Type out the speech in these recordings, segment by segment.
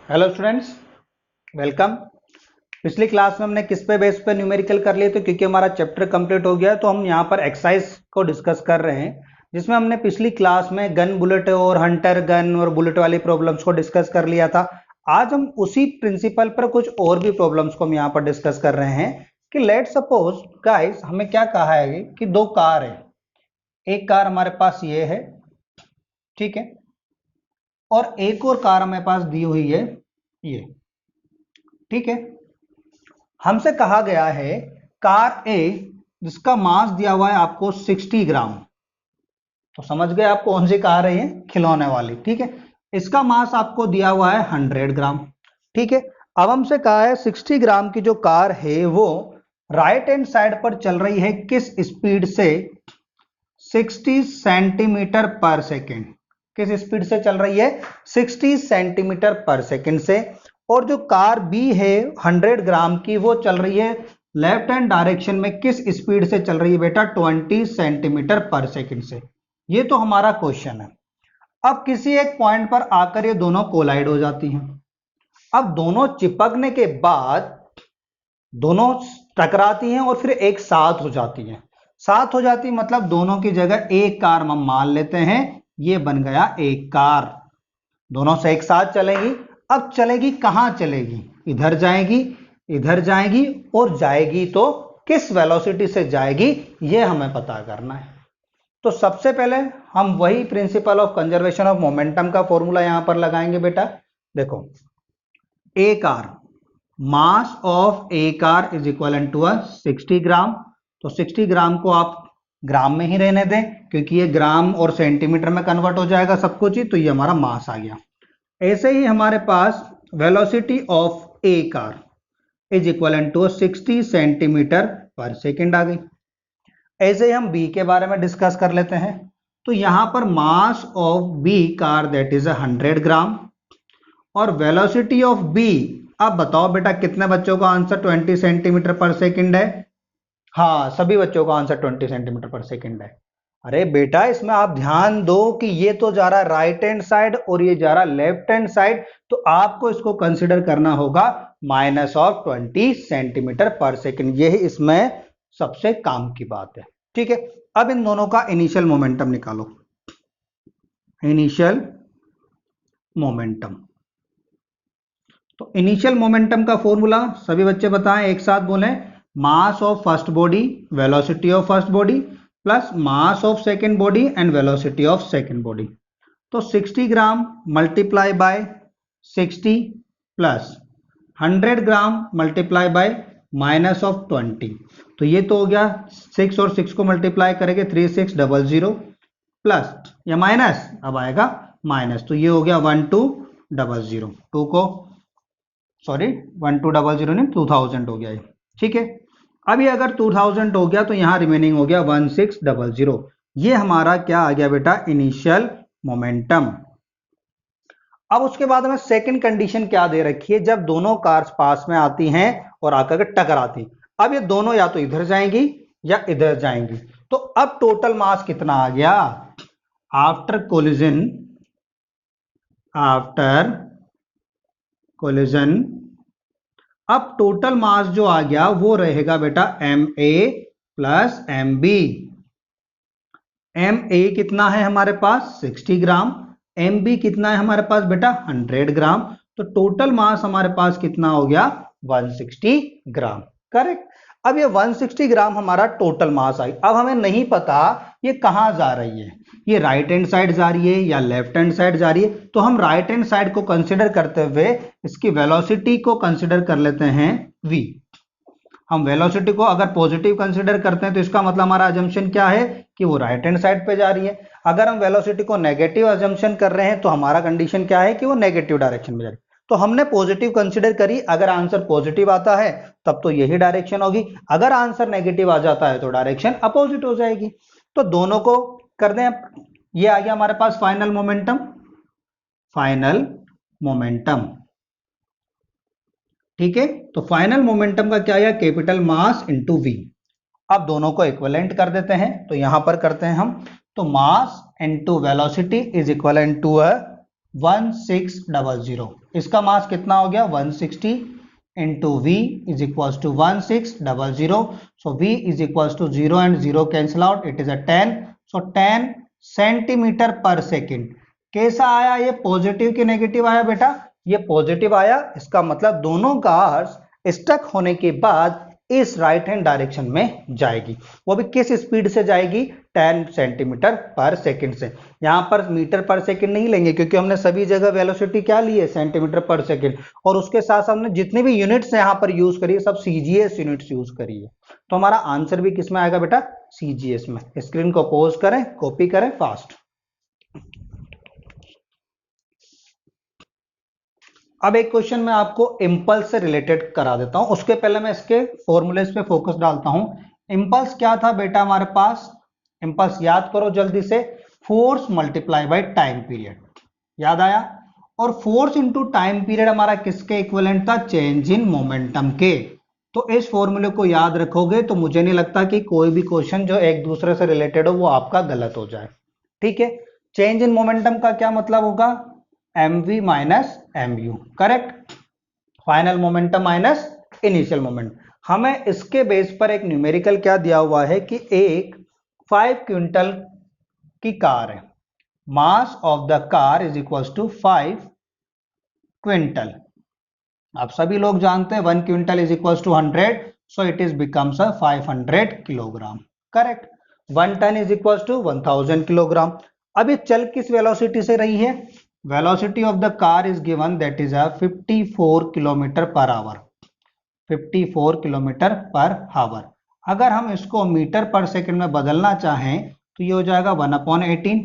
Hello students, welcome. पिछली class में हमने किस पे बेस पे न्यूमेरिकल कर लिए थे, क्योंकि हमारा चैप्टर कंप्लीट हो गया है तो हम यहाँ पर एक्सरसाइज को डिस्कस कर रहे हैं, जिसमें हमने पिछली क्लास में गन बुलेट और हंटर गन और बुलेट वाली प्रॉब्लम्स को डिस्कस कर लिया था। आज हम उसी प्रिंसिपल पर कुछ और भी प्रॉब्लम्स को हम यहाँ पर डिस्कस कर रहे हैं कि लेट सपोज गाइस, हमें क्या कहा है कि दो कार है। एक कार हमारे पास ये है, ठीक है, और एक और कार हमारे पास दी हुई है ये, ठीक है। हमसे कहा गया है कार ए जिसका मास दिया हुआ है आपको 60 ग्राम, तो समझ गए आप कौन सी कार है, ये खिलौने वाली, ठीक है। इसका मास आपको दिया हुआ है 100 ग्राम, ठीक है। अब हमसे कहा है 60 ग्राम की जो कार है वो राइट हैंड साइड पर चल रही है किस स्पीड से, 60 सेंटीमीटर पर सेकेंड। किस स्पीड से चल रही है, 60 सेंटीमीटर पर सेकेंड से। और जो कार बी है 100 ग्राम की, वो चल रही है लेफ्ट हैंड डायरेक्शन में किस स्पीड से चल रही है बेटा, 20 सेंटीमीटर पर सेकेंड से। ये तो हमारा क्वेश्चन है। अब किसी एक पॉइंट पर आकर ये दोनों कोलाइड हो जाती हैं। अब दोनों चिपकने के बाद दोनों टकराती हैं और फिर एक साथ हो जाती हैं। साथ हो जाती मतलब दोनों की जगह एक कार हम मान लेते हैं, ये बन गया एक कार। दोनों से एक साथ चलेगी। अब चलेगी कहां चलेगी, इधर जाएगी, इधर जाएगी, और जाएगी तो किस वेलोसिटी से जाएगी, ये हमें पता करना है। तो सबसे पहले हम वही principle of conservation of momentum का फॉर्मूला यहां पर लगाएंगे बेटा। देखो, a car, mass of a car is equal to 60 gram. तो 60 ग्राम को आप ग्राम में ही रहने दें, क्योंकि ये ग्राम और सेंटीमीटर में कन्वर्ट हो जाएगा सब कुछ ही, तो ये हमारा मास आ गया। ऐसे ही हमारे पास velocity of a car is equal to 60 centimetre पर सेकेंड आ गई। ऐसे ही हम बी के बारे में डिस्कस कर लेते हैं। तो यहां पर mass of B car that is 100 gram और वेलोसिटी ऑफ बी, अब बताओ बेटा कितने बच्चों का आंसर 20 सेंटीमीटर पर सेकेंड है। हाँ, सभी बच्चों का आंसर 20 सेंटीमीटर पर सेकेंड है। अरे बेटा, इसमें आप ध्यान दो कि ये तो जा रहा है राइट हैंड साइड और ये जा रहा है लेफ्ट हैंड साइड, तो आपको इसको कंसिडर करना होगा माइनस ऑफ 20 सेंटीमीटर पर सेकेंड। यही इसमें सबसे काम की बात है, ठीक है। अब इन दोनों का इनिशियल मोमेंटम निकालो। इनिशियल मोमेंटम, तो इनिशियल मोमेंटम का फॉर्मूला सभी बच्चे बताएं, एक साथ बोलें। Mass of first body, velocity of first body, plus mass of second body and velocity of second body. तो 60 gram multiply by 60 plus 100 gram multiply by minus of 20। तो ये तो हो गया 6 और 6 को मल्टीप्लाई करेंगे 3600 प्लस या माइनस, अब आएगा माइनस, तो ये हो गया 1200। 2 को सॉरी 1200 नहीं 2000 हो गया ये, ठीक है। अभी अगर 2000 हो गया तो यहां रिमेनिंग हो गया 1600। ये हमारा क्या आ गया बेटा, इनिशियल मोमेंटम। अब उसके बाद हमें सेकंड कंडीशन क्या दे रखी है, जब दोनों कार्स पास में आती हैं और आकर के टकराती। अब ये दोनों या तो इधर जाएंगी या इधर जाएंगी, तो अब टोटल मास कितना आ गया आफ्टर कोलिजन, आफ्टर कोलिजन। अब टोटल मास जो आ गया वो रहेगा बेटा m a plus m b. M a कितना है हमारे पास 60 ग्राम, एम बी कितना है हमारे पास बेटा 100 ग्राम। तो टोटल मास हमारे पास कितना हो गया 160 ग्राम, करेक्ट। अब ये 160 ग्राम हमारा टोटल मास आई। अब हमें नहीं पता ये कहां जा रही है, ये राइट हैंड साइड जा रही है या लेफ्ट हैंड साइड जा रही है। तो हम राइट हैंड साइड को कंसिडर करते हुए इसकी वेलोसिटी को कंसिडर कर लेते हैं v। हम वेलोसिटी को अगर पॉजिटिव कंसिडर करते हैं तो इसका मतलब हमारा अजम्पशन क्या है कि वो राइट हैंड साइड पे जा रही है। अगर हम वेलोसिटी को नेगेटिव अजम्पशन कर रहे हैं तो हमारा कंडीशन क्या है कि वो नेगेटिव डायरेक्शन में जा रही है। तो हमने पॉजिटिव कंसिडर करी, अगर आंसर पॉजिटिव आता है तब तो यही डायरेक्शन होगी, अगर आंसर नेगेटिव आ जाता है तो डायरेक्शन अपोजिट हो जाएगी। तो दोनों को कर दें। ये आ गया हमारे पास फाइनल मोमेंटम, फाइनल मोमेंटम, ठीक है। तो फाइनल मोमेंटम का क्या आया, कैपिटल मास इंटू वी। अब दोनों को इक्विवेलेंट कर देते हैं, तो यहां पर करते हैं हम। तो mass into velocity is equal to 1600। इसका मास कितना हो गया 160 into v is equal to 1600। So v is equal to 0 and 0 cancel out, it is a 10। So 10 centimetre पर सेकेंड। कैसा आया ये, पॉजिटिव कि नेगेटिव आया बेटा, ये पॉजिटिव आया। इसका मतलब दोनों कार्स स्टक होने के बाद इस राइट हैंड डायरेक्शन में जाएगी। वो भी किस स्पीड से जाएगी, 10 सेंटीमीटर पर सेकंड से। यहां पर मीटर पर सेकंड नहीं लेंगे क्योंकि हमने सभी जगह वेलोसिटी क्या ली है, सेंटीमीटर पर सेकंड। और उसके साथ साथ हमने जितनी भी यूनिट्स यहां पर यूज करी है सब सीजीएस यूनिट्स यूज करी है। तो हमारा आंसर भी किस में आएगा बेटा, सीजीएस में। स्क्रीन को पॉज करें, कॉपी करें फास्ट। अब एक क्वेश्चन मैं आपको इंपल्स से रिलेटेड करा देता हूं, उसके पहले मैं इसके फॉर्मूलेस पे फोकस डालता हूं। इंपल्स क्या था बेटा हमारे पास, इंपल्स याद करो जल्दी से, force multiply by time period, याद आया। और फोर्स इंटू टाइम पीरियड हमारा किसके इक्विवेलेंट था, चेंज इन मोमेंटम के। तो इस फॉर्मूले को याद रखोगे तो मुझे नहीं लगता कि कोई भी क्वेश्चन जो एक दूसरे से रिलेटेड हो वो आपका गलत हो जाए। ठीक है, चेंज इन मोमेंटम का क्या मतलब होगा, mv minus mu, correct. Final momentum minus initial moment. हमें इसके बेस पर एक न्यूमेरिकल क्या दिया हुआ है कि एक 5 क्विंटल की कार है, mass of the car is equal to 5 quintal. आप सभी लोग जानते हैं 1 quintal is equal to 100, so it is becomes 500 kilogram, correct. 1 ton is equal to 1000 kilogram. अब ये चल किस वेलोसिटी से रही है, velocity of the car is given that is a 54 kilometre per hour, 54 kilometre per hour. अगर हम इसको मीटर पर सेकंड में बदलना चाहें तो ये हो जाएगा 1/18।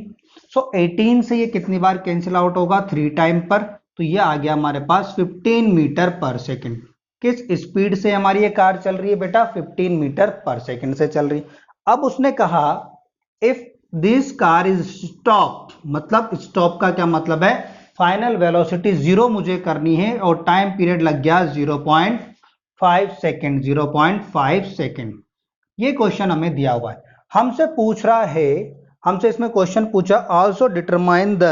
सो 18 से ये कितनी बार कैंसिल आउट होगा, 3 टाइम पर। तो ये आ गया हमारे पास 15 मीटर पर सेकंड। किस स्पीड से हमारी ये कार चल रही है बेटा, 15 मीटर पर सेकंड से चल रही। अब उसने कहा if this car is stop, मतलब स्टॉप का क्या मतलब है, फाइनल वेलोसिटी 0 मुझे करनी है और टाइम पीरियड लग गया 0.5 सेकेंड, 0.5 सेकेंड। ये क्वेश्चन हमें दिया हुआ है, हमसे पूछ रहा है, हमसे इसमें क्वेश्चन पूछा also determine the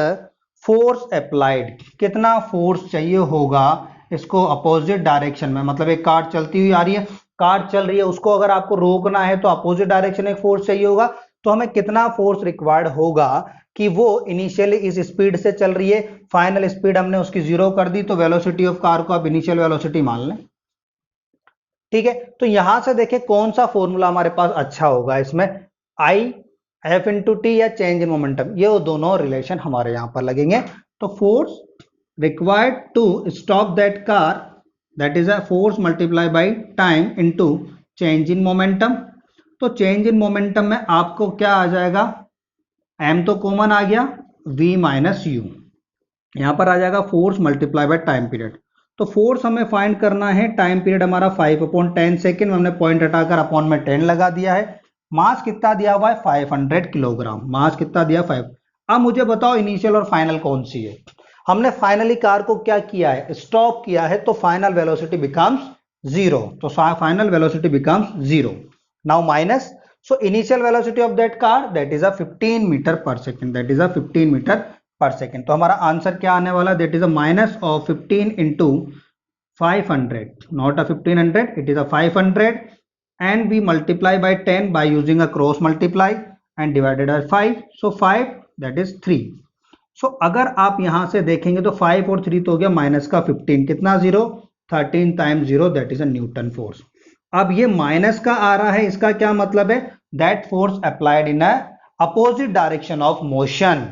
force applied, कितना फोर्स चाहिए होगा इसको अपोजिट डायरेक्शन में। मतलब एक कार चलती हुई आ रही है, कार चल रही है, उसको अगर आपको रोकना है तो अपोजिट डायरेक्शन में फोर्स चाहिए होगा। तो हमें कितना फोर्स रिक्वायर्ड होगा कि वो इनिशियली इस स्पीड से चल रही है, फाइनल स्पीड हमने उसकी 0 कर दी, तो वेलोसिटी ऑफ कार को आप इनिशियल वेलोसिटी मान लें। ठीक है, तो यहां से देखें कौन सा फॉर्मूला हमारे पास अच्छा होगा इसमें, आई एफ इंटू टी या चेंज इन मोमेंटम, ये वो दोनों रिलेशन हमारे यहां पर लगेंगे। तो force required to stop that car, that is a force multiply by time into change in momentum. तो चेंज इन मोमेंटम में आपको क्या आ जाएगा, m तो कॉमन आ गया, v माइनस यू, यहां पर आ जाएगा force multiply by time period. तो फोर्स हमें फाइंड करना है, टाइम पीरियड हमारा 5/10 सेकेंड, हमने पॉइंट हटाकर अपॉन में 10 लगा दिया है। मास कितना दिया हुआ है 500 किलोग्राम, मास कितना दिया 5। अब मुझे बताओ इनिशियल और फाइनल कौन सी है। हमने फाइनली कार को क्या किया है, स्टॉप किया है, तो फाइनल वेलोसिटी बिकम्स 0, तो final velocity becomes 0। now minus, so initial velocity of that car that is a 15 meter per second, that is a 15 meter per second। तो हमारा आंसर क्या आने वाला, that is a minus of 15 into 500, not a 1500, it is a 500 and we multiply by 10 by using a cross multiply and divided by 5, so 5 that is 3। so अगर आप यहां से देखेंगे तो 5 और 3 तो हो गया माइनस का 15, कितना 0, 13 times 0, that is a Newton force. अब ये माइनस का आ रहा है, इसका क्या मतलब है, that force applied in a opposite direction of motion.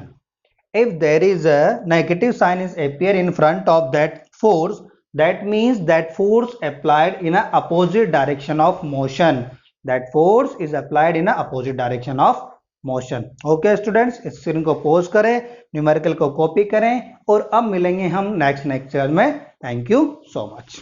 If there is a negative sign is appear in front of that force, that means that force applied in a opposite direction of motion, that force is applied in a opposite direction of motion. Okay students, इस screen को pause करें, numerical को copy करें और अब मिलेंगे हम next lecture में। Thank you so much.